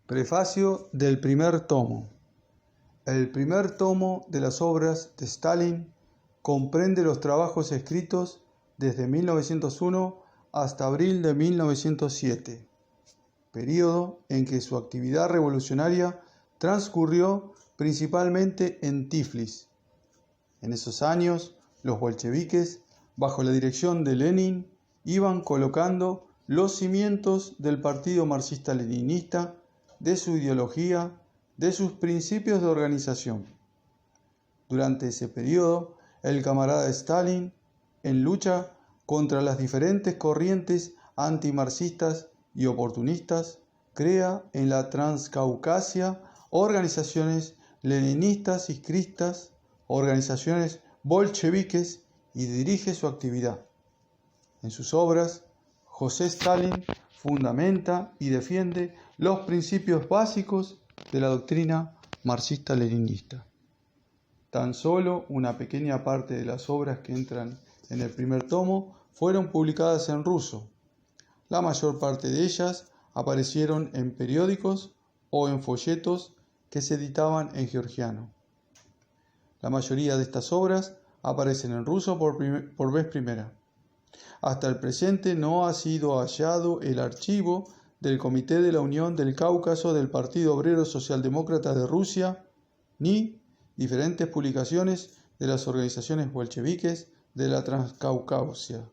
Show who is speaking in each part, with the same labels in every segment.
Speaker 1: Prefacio del primer tomo. El primer tomo de las obras de Stalin comprende los trabajos escritos desde 1901 hasta abril de 1907, período en que su actividad revolucionaria transcurrió principalmente en Tiflis. En esos años, los bolcheviques, bajo la dirección de Lenin, iban colocando los cimientos del partido marxista-leninista, de su ideología, de sus principios de organización. Durante ese periodo, el camarada Stalin, en lucha contra las diferentes corrientes antimarxistas y oportunistas, crea en la Transcaucasia organizaciones leninistas y cristas, organizaciones bolcheviques, y dirige su actividad. En sus obras, José Stalin fundamenta y defiende los principios básicos de la doctrina marxista-leninista. Tan solo una pequeña parte de las obras que entran en el primer tomo fueron publicadas en ruso. La mayor parte de ellas aparecieron en periódicos o en folletos que se editaban en georgiano. La mayoría de estas obras aparecen en ruso por vez primera. Hasta el presente no ha sido hallado el archivo del Comité de la Unión del Cáucaso del Partido Obrero Socialdemócrata de Rusia, ni diferentes publicaciones de las organizaciones bolcheviques de la Transcaucasia,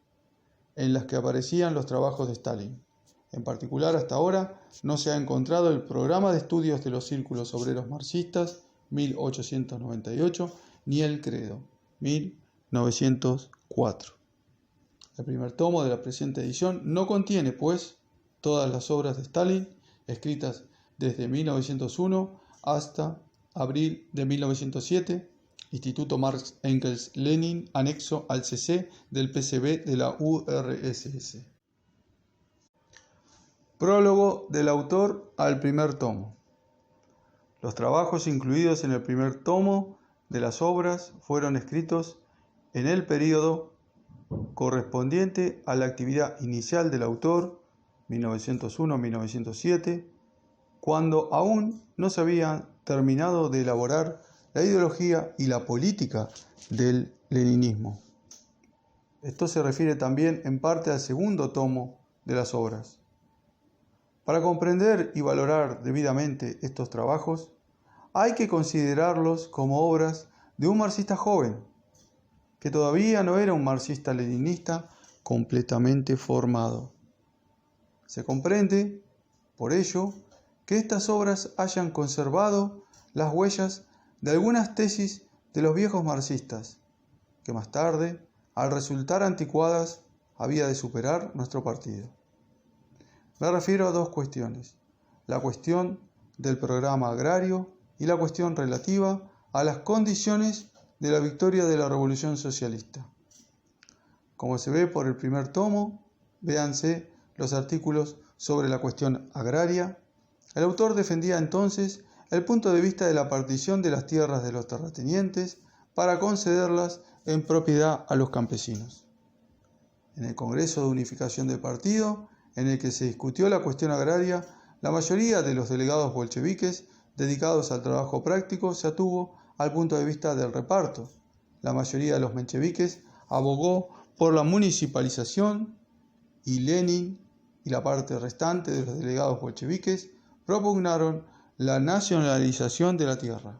Speaker 1: en las que aparecían los trabajos de Stalin. En particular, hasta ahora no se ha encontrado el Programa de Estudios de los Círculos Obreros Marxistas, 1898, ni el Credo, 1904. El primer tomo de la presente edición no contiene, pues, todas las obras de Stalin escritas desde 1901 hasta abril de 1907, Instituto Marx Engels Lenin, anexo al CC del PCB de la URSS. Prólogo del autor al primer tomo. Los trabajos incluidos en el primer tomo de las obras fueron escritos en el período correspondiente a la actividad inicial del autor, 1901-1907, cuando aún no se había terminado de elaborar la ideología y la política del leninismo. Esto se refiere también en parte al segundo tomo de las obras. Para comprender y valorar debidamente estos trabajos, hay que considerarlos como obras de un marxista joven, que todavía no era un marxista-leninista completamente formado. Se comprende, por ello, que estas obras hayan conservado las huellas de algunas tesis de los viejos marxistas, que más tarde, al resultar anticuadas, había de superar nuestro partido. Me refiero a dos cuestiones: la cuestión del programa agrario y la cuestión relativa a las condiciones de la victoria de la Revolución Socialista. Como se ve por el primer tomo, véanse los artículos sobre la cuestión agraria. El autor defendía entonces el punto de vista de la partición de las tierras de los terratenientes para concederlas en propiedad a los campesinos. En el Congreso de Unificación del Partido, en el que se discutió la cuestión agraria, la mayoría de los delegados bolcheviques dedicados al trabajo práctico se atuvo al punto de vista del reparto. La mayoría de los mencheviques abogó por la municipalización y Lenin y la parte restante de los delegados bolcheviques propugnaron la nacionalización de la tierra.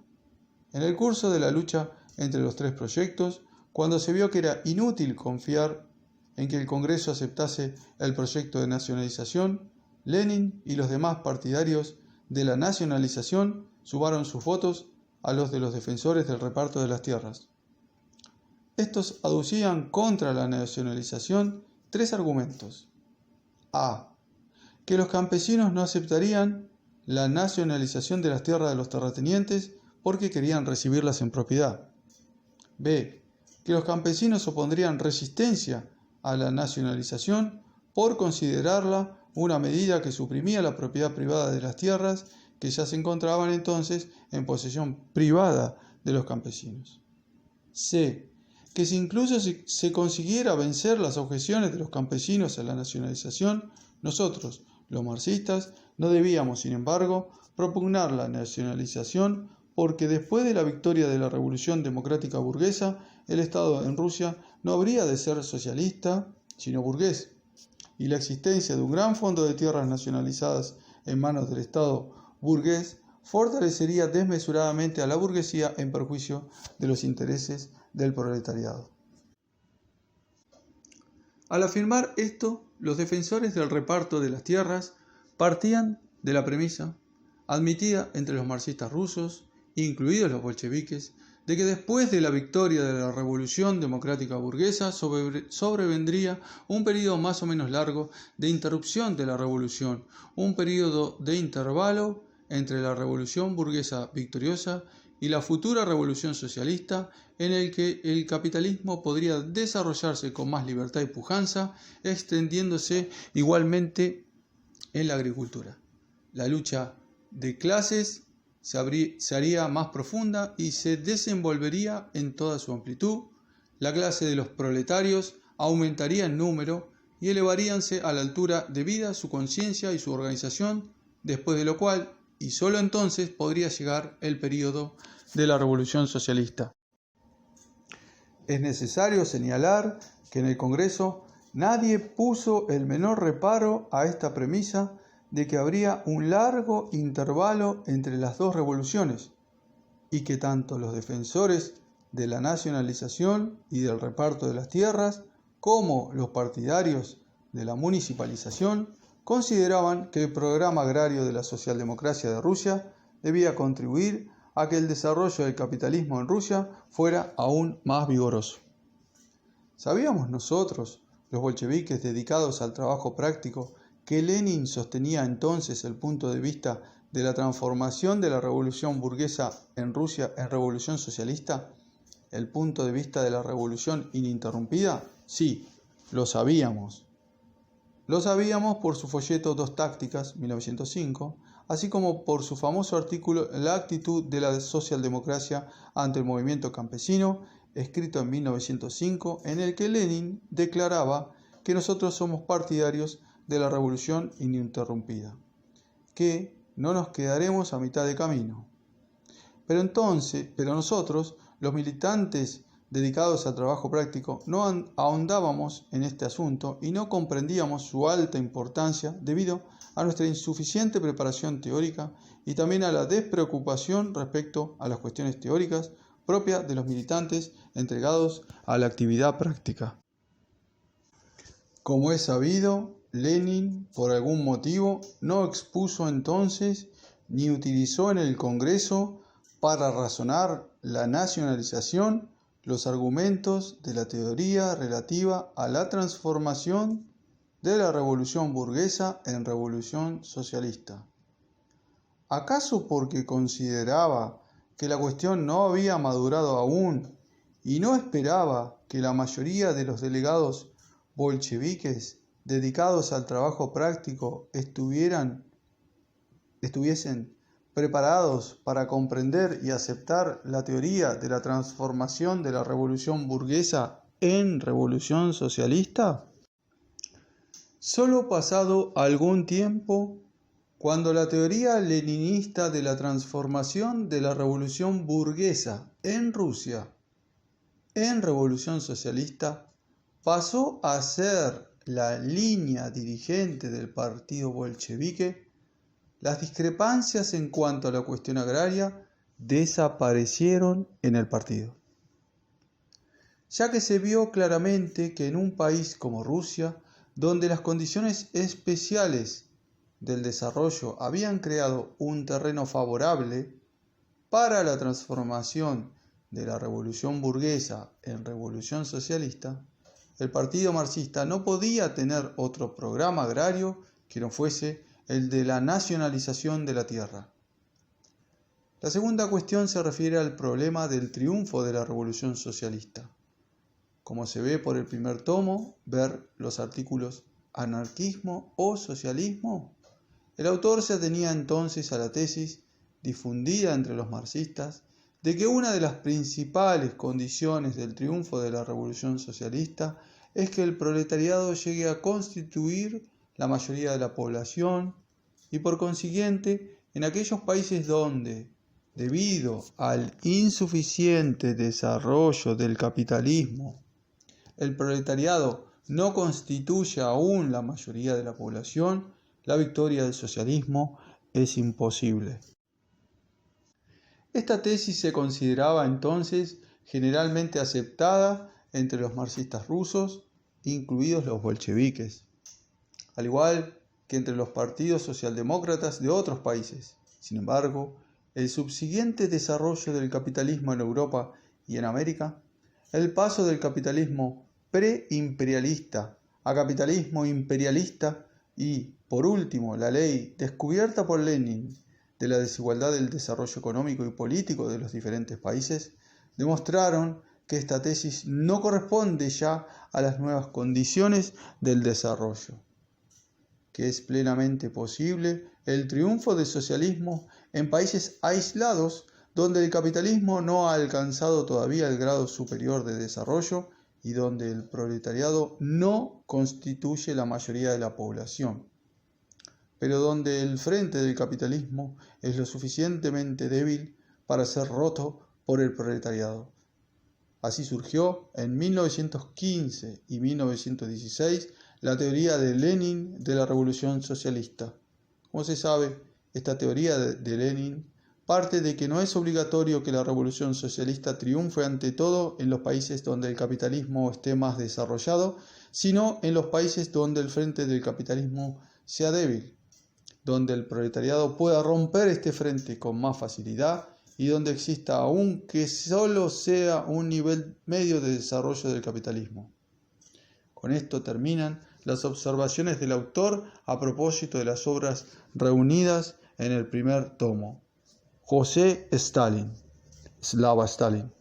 Speaker 1: En el curso de la lucha entre los tres proyectos, cuando se vio que era inútil confiar en que el Congreso aceptase el proyecto de nacionalización, Lenin y los demás partidarios de la nacionalización sumaron sus votos a los de los defensores del reparto de las tierras. Estos aducían contra la nacionalización tres argumentos. A. Que los campesinos no aceptarían la nacionalización de las tierras de los terratenientes porque querían recibirlas en propiedad. B. Que los campesinos opondrían resistencia a la nacionalización por considerarla una medida que suprimía la propiedad privada de las tierras que ya se encontraban entonces en posesión privada de los campesinos. C. Que si incluso se consiguiera vencer las objeciones de los campesinos a la nacionalización, nosotros, los marxistas, No debíamos, sin embargo, propugnar la nacionalización porque después de la victoria de la Revolución Democrática Burguesa, el Estado en Rusia no habría de ser socialista, sino burgués, y la existencia de un gran fondo de tierras nacionalizadas en manos del Estado burgués fortalecería desmesuradamente a la burguesía en perjuicio de los intereses del proletariado. Al afirmar esto, los defensores del reparto de las tierras partían de la premisa, admitida entre los marxistas rusos, incluidos los bolcheviques, de que después de la victoria de la Revolución Democrática Burguesa sobrevendría un periodo más o menos largo de interrupción de la revolución, un periodo de intervalo entre la Revolución Burguesa victoriosa y la futura Revolución Socialista, en el que el capitalismo podría desarrollarse con más libertad y pujanza, extendiéndose igualmente en la agricultura. La lucha de clases se haría más profunda y se desenvolvería en toda su amplitud. La clase de los proletarios aumentaría en número y elevaríanse a la altura debida su conciencia y su organización, después de lo cual, y sólo entonces, podría llegar el período de la Revolución Socialista. Es necesario señalar que en el Congreso nadie puso el menor reparo a esta premisa de que habría un largo intervalo entre las dos revoluciones y que tanto los defensores de la nacionalización y del reparto de las tierras como los partidarios de la municipalización consideraban que el programa agrario de la socialdemocracia de Rusia debía contribuir a que el desarrollo del capitalismo en Rusia fuera aún más vigoroso. ¿Sabíamos nosotros, los bolcheviques dedicados al trabajo práctico, que Lenin sostenía entonces el punto de vista de la transformación de la revolución burguesa en Rusia en revolución socialista? ¿El punto de vista de la revolución ininterrumpida? Sí, lo sabíamos. Lo sabíamos por su folleto Dos Tácticas, 1905, así como por su famoso artículo La actitud de la socialdemocracia ante el movimiento campesino, escrito en 1905, en el que Lenin declaraba que nosotros somos partidarios de la revolución ininterrumpida, que no nos quedaremos a mitad de camino. Pero nosotros, los militantes dedicados al trabajo práctico, no ahondábamos en este asunto y no comprendíamos su alta importancia debido a nuestra insuficiente preparación teórica y también a la despreocupación respecto a las cuestiones teóricas propias de los militantes entregados a la actividad práctica. Como es sabido, Lenin, por algún motivo, no expuso entonces ni utilizó en el Congreso para razonar la nacionalización los argumentos de la teoría relativa a la transformación de la revolución burguesa en revolución socialista. ¿Acaso porque consideraba que la cuestión no había madurado aún y no esperaba que la mayoría de los delegados bolcheviques dedicados al trabajo práctico estuviesen preparados para comprender y aceptar la teoría de la transformación de la revolución burguesa en revolución socialista? Solo pasado algún tiempo, cuando la teoría leninista de la transformación de la revolución burguesa en Rusia en revolución socialista pasó a ser la línea dirigente del partido bolchevique, las discrepancias en cuanto a la cuestión agraria desaparecieron en el partido, ya que se vio claramente que en un país como Rusia, donde las condiciones especiales del desarrollo habían creado un terreno favorable para la transformación de la revolución burguesa en revolución socialista, el partido marxista no podía tener otro programa agrario que no fuese el de la nacionalización de la tierra. La segunda cuestión se refiere al problema del triunfo de la revolución socialista. Como se ve por el primer tomo, ver los artículos Anarquismo o Socialismo, el autor se atenía entonces a la tesis difundida entre los marxistas de que una de las principales condiciones del triunfo de la revolución socialista es que el proletariado llegue a constituir la mayoría de la población y por consiguiente en aquellos países donde, debido al insuficiente desarrollo del capitalismo, el proletariado no constituye aún la mayoría de la población, la victoria del socialismo es imposible. Esta tesis se consideraba entonces generalmente aceptada entre los marxistas rusos, incluidos los bolcheviques, al igual que entre los partidos socialdemócratas de otros países. Sin embargo, el subsiguiente desarrollo del capitalismo en Europa y en América, el paso del capitalismo preimperialista a capitalismo imperialista y, por último, la ley descubierta por Lenin de la desigualdad del desarrollo económico y político de los diferentes países, demostraron que esta tesis no corresponde ya a las nuevas condiciones del desarrollo, que es plenamente posible el triunfo del socialismo en países aislados donde el capitalismo no ha alcanzado todavía el grado superior de desarrollo y donde el proletariado no constituye la mayoría de la población, pero donde el frente del capitalismo es lo suficientemente débil para ser roto por el proletariado. Así surgió en 1915 y 1916 la teoría de Lenin de la revolución socialista. Como se sabe, esta teoría de Lenin parte de que no es obligatorio que la revolución socialista triunfe ante todo en los países donde el capitalismo esté más desarrollado, sino en los países donde el frente del capitalismo sea débil, donde el proletariado pueda romper este frente con más facilidad y donde exista aunque solo sea un nivel medio de desarrollo del capitalismo. Con esto terminan las observaciones del autor a propósito de las obras reunidas en el primer tomo. José Stalin, Slava Stalin.